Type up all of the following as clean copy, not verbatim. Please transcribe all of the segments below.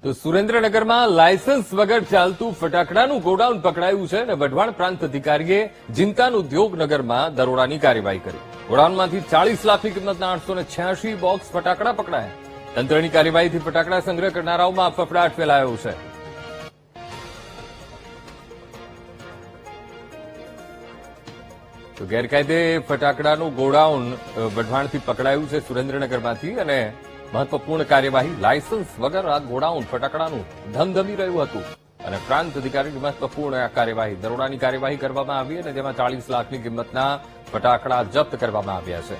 તો સુરેન્દ્રનગરમાં લાયસન્સ વગર ચાલતું ફટાકડાનું ગોડાઉન પકડાયું છે અને વઢવાણ પ્રાંત અધિકારીએ જિંતાન ઉદ્યોગનગરમાં દરોડાની કાર્યવાહી કરી. ગોડાઉનમાંથી 40 લાખની કિંમતના 886 બોક્સ ફટાકડા પકડાયા. તંત્રની કાર્યવાહીથી ફટાકડા સંગ્રહ કરનારાઓમાં ફફડાટ ફેલાયો છે. તો ગેરકાયદે ફટાકડાનું ગોડાઉન વઢવાણથી પકડાયું છે સુરેન્દ્રનગરમાંથી અને મહત્વપૂર્ણ કાર્યવાહી. લાયસન્સ વગર આ ગોડાઉન ફટાકડાનું ધમધમી રહ્યું હતું અને પ્રાંત અધિકારીની મહત્વપૂર્ણ આ કાર્યવાહી દરોડાની કાર્યવાહી કરવામાં આવી અને જેમાં 40 લાખની કિંમતના ફટાકડા જપ્ત કરવામાં આવ્યા છે.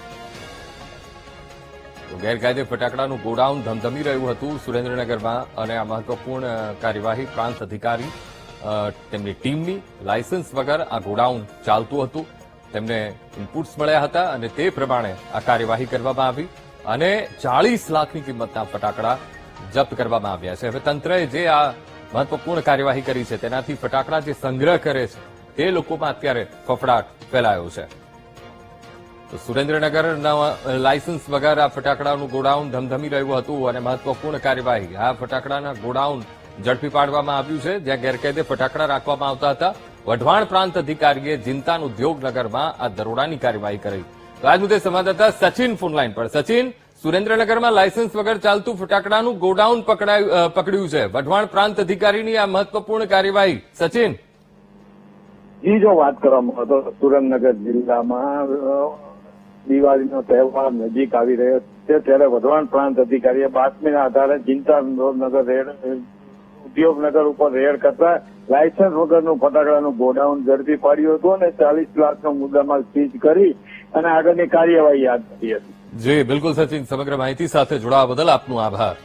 તો ગેરકાયદે ફટાકડાનું ગોડાઉન ધમધમી રહ્યું હતું સુરેન્દ્રનગરમાં અને આ મહત્વપૂર્ણ કાર્યવાહી પ્રાંત અધિકારી તેમની ટીમની. લાયસન્સ વગર આ ગોડાઉન ચાલતું હતું, તેમને ઇનપુટ્સ મળ્યા હતા અને તે પ્રમાણે આ કાર્યવાહી કરવામાં આવી અને 40 લાખની કિંમતના ફટાકડા જપ્ત કરવામાં આવ્યા છે. હવે તંત્રએ જે આ મહત્વપૂર્ણ કાર્યવાહી કરી છે તેનાથી ફટાકડા જે સંગ્રહ કરે છે તે લોકોમાં અત્યારે ફફડાટ ફેલાયો છે. તો સુરેન્દ્રનગરના લાયસન્સ વગર આ ફટાકડાનું ગોડાઉન ધમધમી રહ્યું હતું અને મહત્વપૂર્ણ કાર્યવાહી આ ફટાકડાના ગોડાઉન ઝડપી પાડવામાં આવ્યું છે જ્યાં ગેરકાયદે ફટાકડા રાખવામાં આવતા હતા. વઢવાણ પ્રાંત અધિકારીએ જિંતાન ઉદ્યોગનગરમાં આ દરોડાની કાર્યવાહી કરી. તો આજ મુદ્દે સંવાદદાતા સચિન ફોનલાઈન પર. સચિન, સુરેન્દ્રનગરમાં લાયસન્સ વગર ચાલતું ફટાકડાનું ગોડાઉન પકડ્યું છે. વઢવાણ પ્રાંત અધિકારીની આ મહત્વપૂર્ણ કાર્યવાહી. સચિન, જો વાત કરવામાં આવે તો સુરેન્દ્રનગર જિલ્લામાં દિવાળીનો તહેવાર નજીક આવી રહ્યો છે ત્યારે વઢવાણ પ્રાંત અધિકારીએ બાતમીના આધારે જિંતાનગર ઉદ્યોગનગર ઉપર રેડ કરતા લાયસન્સ વગરનું ફટાકડાનું ગોડાઉન ઝડપી પાડ્યું હતું અને 40 લાખનો મુદ્દામાલ સીઝ કરી અને આગળની કાર્યવાહી હાથ ધરી હતી. જી બિલકુલ સચિન, સમગ્ર માહિતી સાથે જોડાવા બદલ આપનો આભાર.